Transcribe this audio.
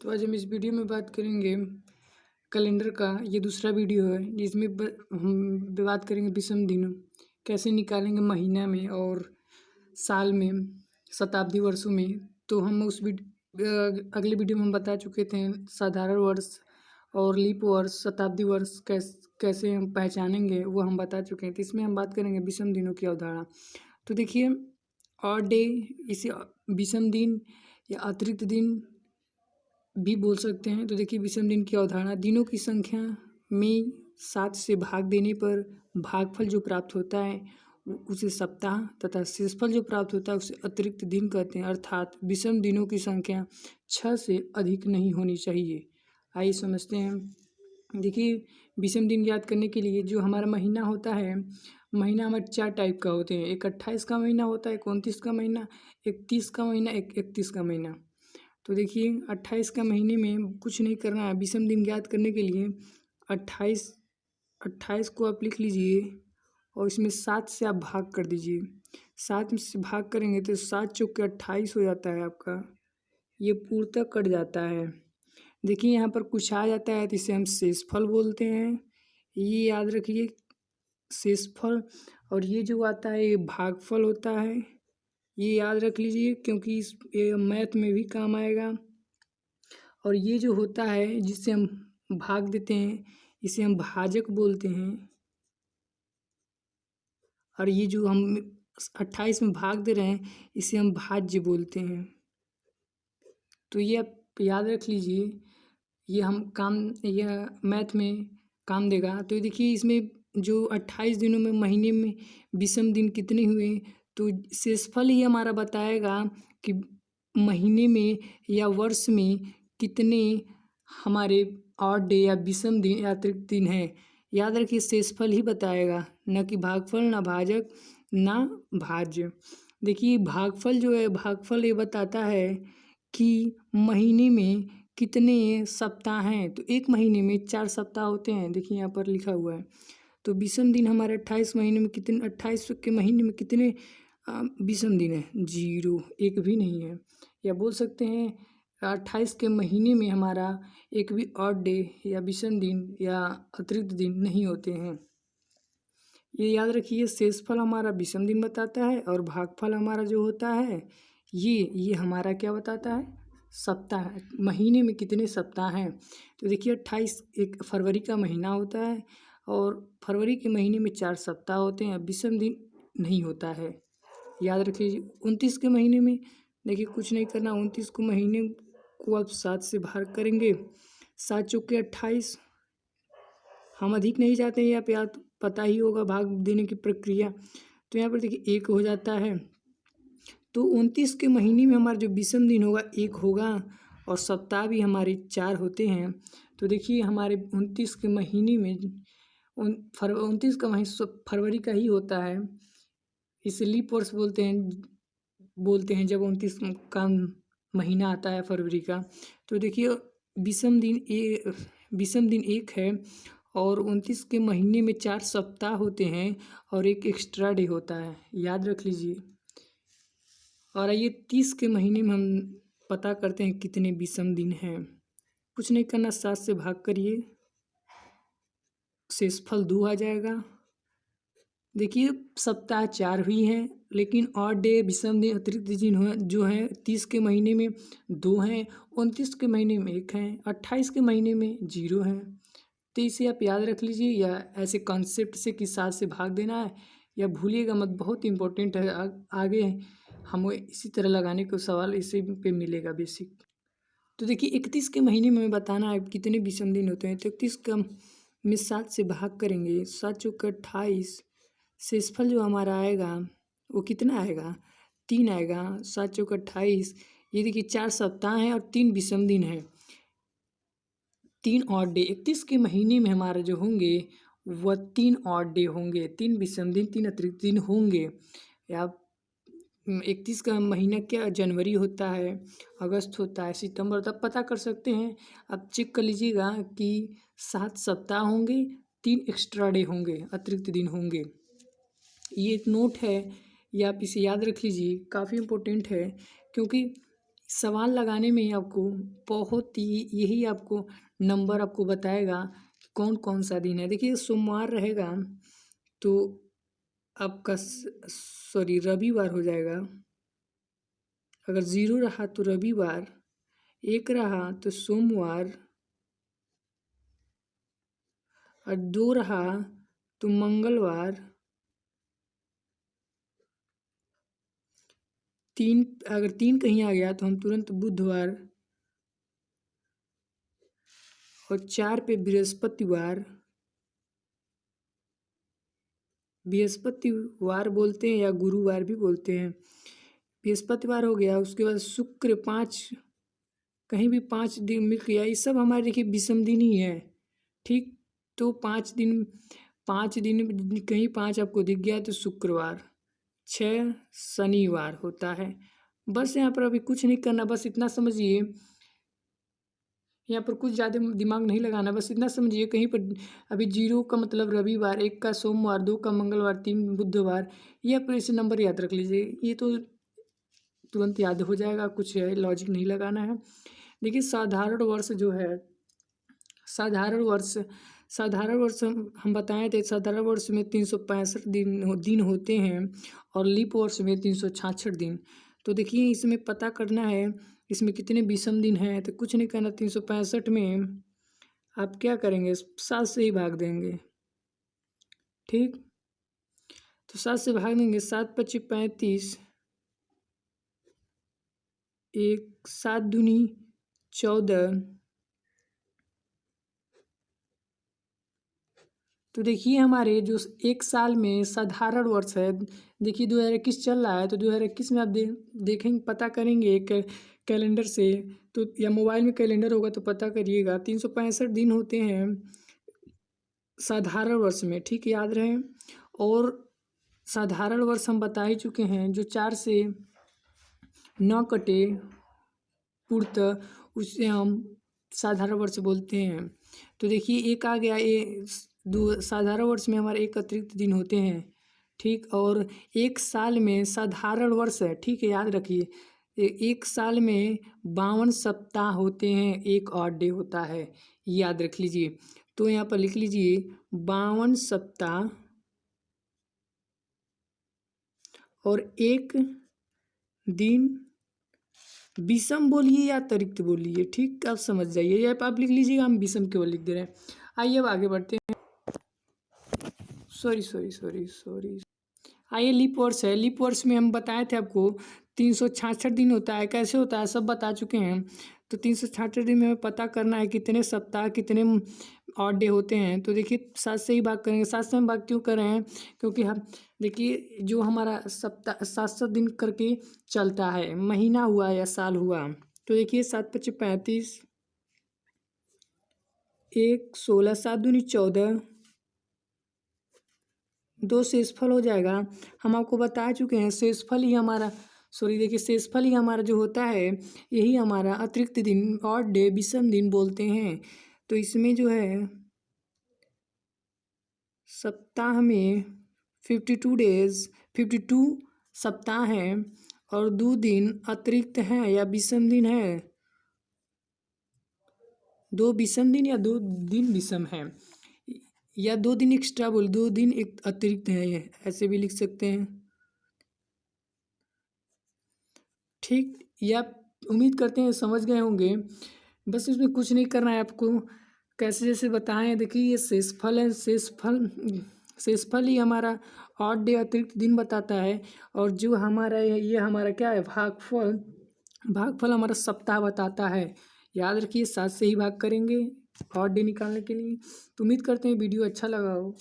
तो आज हम इस वीडियो में बात करेंगे कैलेंडर का। ये दूसरा वीडियो है जिसमें हम बात करेंगे विषम दिनों कैसे निकालेंगे महीना में और साल में, शताब्दी वर्षों में। तो हम अगले वीडियो में हम बता चुके थे साधारण वर्ष और लीप वर्ष, शताब्दी वर्ष कैसे हम पहचानेंगे वो हम बता चुके हैं। तो इसमें हम बात करेंगे विषम दिनों की अवधारणा। तो देखिए, ऑड डे, इसे विषम दिन या अतिरिक्त दिन भी बोल सकते हैं। तो देखिए, विषम दिन की अवधारणा, दिनों की संख्या में 7 से भाग देने पर भागफल जो प्राप्त होता है उसे सप्ताह तथा शेषफल जो प्राप्त होता है उसे अतिरिक्त दिन कहते हैं। अर्थात विषम दिनों की संख्या 6 से अधिक नहीं होनी चाहिए। आइए समझते हैं। देखिए, विषम दिन ज्ञात करने के लिए जो हमारा महीना होता है, महीना हमारे 4 टाइप का होते हैं। एक 28 का महीना होता है, एक 29 का महीना, एक 30 का महीना, एक 31 का महीना। तो देखिए, 28 का महीने में कुछ नहीं करना है। विषम दिन ज्ञात करने के लिए 28 28 को आप लिख लीजिए और इसमें 7 से आप भाग कर दीजिए। 7 से भाग करेंगे तो 7 चौके 28 हो जाता है आपका। ये पूर्णतः कट जाता है। देखिए, यहाँ पर कुछ आ जाता है तो इसे हम शेषफल बोलते हैं। ये याद रखिए, शेषफल। और ये जो आता है ये भागफल होता है। ये याद रख लीजिए क्योंकि ये मैथ में भी काम आएगा। और ये जो होता है जिससे हम भाग देते हैं इसे हम भाजक बोलते हैं। और ये जो हम 28 में भाग दे रहे हैं इसे हम भाज्य बोलते हैं। तो ये आप याद रख लीजिए, यह मैथ में काम देगा। तो देखिए, इसमें जो 28 दिनों में महीने में विषम दिन कितने हुए, तो शेषफल ही हमारा बताएगा कि महीने में या वर्ष में कितने हमारे ऑड डे या विषम दिन या अतिरिक्त दिन है। याद रखिए, शेषफल ही बताएगा, न कि भागफल, ना भाजक, ना भाज्य। देखिए, भागफल जो है, भागफल ये बताता है कि महीने में कितने सप्ताह हैं। तो एक महीने में 4 सप्ताह होते हैं। देखिए, यहाँ पर लिखा हुआ है। तो विषम दिन हमारे 28 महीने में कितने, 28 के महीने में कितने विषम दिन है? 0, एक भी नहीं है। या बोल सकते हैं 28 के महीने में हमारा एक भी ऑड डे या विषम दिन या अतिरिक्त दिन नहीं होते हैं। ये याद रखिए, शेषफल हमारा विषम दिन बताता है और भागफल हमारा जो होता है ये हमारा क्या बताता है? सप्ताह, महीने में कितने सप्ताह हैं। तो देखिए, 28 एक फरवरी का महीना होता है और फरवरी के महीने में 4 सप्ताह होते हैं। विषम दिन नहीं होता है, याद रखिए। 29 के महीने में देखिए कुछ नहीं करना। 29 को महीने को आप 7 से भाग करेंगे। 7 चौके 28। हम अधिक नहीं जाते हैं, आप याद पता ही होगा भाग देने की प्रक्रिया। तो यहाँ पर देखिए 1 हो जाता है। तो 29 के महीने में हमारा जो विषम दिन होगा 1 होगा और सप्ताह भी हमारे 4 होते हैं। तो देखिए, हमारे 29 के महीने में 29 का महीना फरवरी का ही होता है। इसे लीप वर्ष बोलते हैं जब 29 का महीना आता है फरवरी का। तो देखिए, विषम दिन 1 है और 29 के महीने में 4 सप्ताह होते हैं और एक एक्स्ट्रा डे होता है, याद रख लीजिए। और आइए 30 के महीने में हम पता करते हैं कितने विषम दिन हैं। कुछ नहीं करना, 7 से भाग करिए, शेषफल 2 आ जाएगा। देखिए, सप्ताह 4 हुई हैं, लेकिन ऑड डे विषम दिन अतिरिक्त दिन जो है 30 के महीने में 2 हैं, 29 के महीने में 1 हैं, 28 के महीने में 0 हैं। तो इसे आप याद रख लीजिए, या ऐसे कॉन्सेप्ट से कि 7 से भाग देना है, या भूलिएगा मत, बहुत इंपॉर्टेंट है। आगे हमें इसी तरह लगाने को सवाल इसी पे मिलेगा बेसिक। तो देखिए, 31 के महीने में बताना है कितने विषम दिन होते हैं। तो 31 का में 7 से भाग करेंगे, 7 चौके 28। शेषफल जो हमारा आएगा वो कितना आएगा? 3 आएगा। 7 चौके 28। ये देखिए, 4 सप्ताह हैं और 3 विषम दिन हैं, 3 ऑड डे। 31 के महीने में हमारा जो होंगे वह 3 ऑड डे होंगे, 3 विषम दिन, 3 अतिरिक्त दिन होंगे। या 31 का महीना क्या जनवरी होता है, अगस्त होता है, सितंबर होता है, पता कर सकते हैं। आप चेक कर लीजिएगा कि 7 सप्ताह होंगे, 3 एक्स्ट्रा डे होंगे, अतिरिक्त दिन होंगे। ये एक नोट है, ये आप इसे याद रख लीजिए, काफ़ी इम्पोर्टेंट है। क्योंकि सवाल लगाने में ही आपको बहुत ही यही आपको नंबर आपको बताएगा कि कौन कौन सा दिन है। देखिए सोमवार रहेगा तो आपका सॉरी रविवार हो जाएगा। अगर 0 रहा तो रविवार, 1 रहा तो सोमवार और 2 रहा तो मंगलवार, 3 अगर 3 कहीं आ गया तो हम तुरंत बुधवार और 4 पे बृहस्पतिवार। बृहस्पतिवार बोलते हैं या गुरुवार भी बोलते हैं। बृहस्पतिवार हो गया, उसके बाद शुक्र 5, कहीं भी 5 दिन मिल गया, ये सब हमारे देखिए विषम दिन ही है। ठीक, तो 5 दिन कहीं 5 आपको दिख गया तो शुक्रवार, 6 शनिवार होता है। बस यहाँ पर अभी कुछ नहीं करना, बस इतना समझिए, यहाँ पर कुछ ज़्यादा दिमाग नहीं लगाना, बस इतना समझिए कहीं पर अभी 0 का मतलब रविवार, 1 का सोमवार, 2 का मंगलवार, 3 बुधवार, ये आप ऐसे नंबर याद रख लीजिए, ये तो तुरंत याद हो जाएगा, कुछ लॉजिक नहीं लगाना है। देखिए साधारण वर्ष जो है, साधारण वर्ष हम बताए थे, साधारण वर्ष में 365 दिन होते हैं और लीप वर्ष में 366 दिन। तो देखिए इसमें पता करना है इसमें कितने विषम दिन हैं, तो कुछ नहीं करना, 365 में आप क्या करेंगे, 7 से ही भाग देंगे। ठीक, तो 7 से भाग देंगे, 7 पच्चीस 35, 1 7 दूनी 14। तो देखिए हमारे जो एक साल में साधारण वर्ष है, देखिए 2021 चल रहा है, तो 2021 में आप देखेंगे, पता करेंगे एक कैलेंडर से, तो या मोबाइल में कैलेंडर होगा तो पता करिएगा, 365 दिन होते हैं साधारण वर्ष में। ठीक, याद रहे। और साधारण वर्ष हम बता ही चुके हैं, जो 4 से न कटे पूर्णतः, उसे हम साधारण वर्ष बोलते हैं। तो देखिए एक आ गया, ये साधारण वर्ष में हमारे एक अतिरिक्त दिन होते हैं। ठीक, और एक साल में साधारण वर्ष है, ठीक है, याद रखिए, एक साल में 52 सप्ताह होते हैं, एक ऑड डे होता है, याद रख लीजिए। तो यहाँ पर लिख लीजिए 52 सप्ताह और एक दिन विषम बोलिए या अतिरिक्त बोलिए, ठीक, आप समझ जाइए, या आप लिख लीजिएगा, हम विषम केवल लिख दे रहे हैं। आइए अब आगे बढ़ते हैं। सॉरी, आइए लीप वर्ष है। लीप वर्ष में हम बताए थे आपको 366 दिन होता है, कैसे होता है सब बता चुके हैं। तो 366 दिन में हमें पता करना है कितने सप्ताह, कितने ऑड डे होते हैं। तो देखिए 7 से ही भाग करेंगे। 7 से हम भाग क्यों कर रहे हैं, क्योंकि हम देखिए जो हमारा सप्ताह 7 दिन करके चलता है, महीना हुआ या साल हुआ, तो देखिए 7 पच्चीस 35, 1 16, 7 दूनी 14, 2 शेषफल हो जाएगा। हम आपको बता चुके हैं शेषफल ही हमारा, सॉरी देखिए शेषफल ही हमारा जो होता है, यही हमारा अतिरिक्त दिन, ऑड डे, विषम दिन बोलते हैं। तो इसमें जो है सप्ताह में 52 डेज, 52 सप्ताह हैं और 2 दिन अतिरिक्त हैं या विषम दिन है, 2 विषम दिन या 2 दिन विषम हैं, या 2 दिन एक्स्ट्रा बोल, 2 दिन एक अतिरिक्त है, ये ऐसे भी लिख सकते हैं। ठीक, या उम्मीद करते हैं समझ गए होंगे। बस इसमें कुछ नहीं करना है आपको, कैसे जैसे बताएं। देखिए ये शेषफल है, शेषफल ही हमारा ऑड डे अतिरिक्त दिन बताता है, और जो हमारा ये हमारा क्या है, भागफल हमारा सप्ताह बताता है। याद रखिए 7 से ही भाग करेंगे ऑड डे निकालने के लिए। तो उम्मीद करते हैं वीडियो अच्छा लगा हो।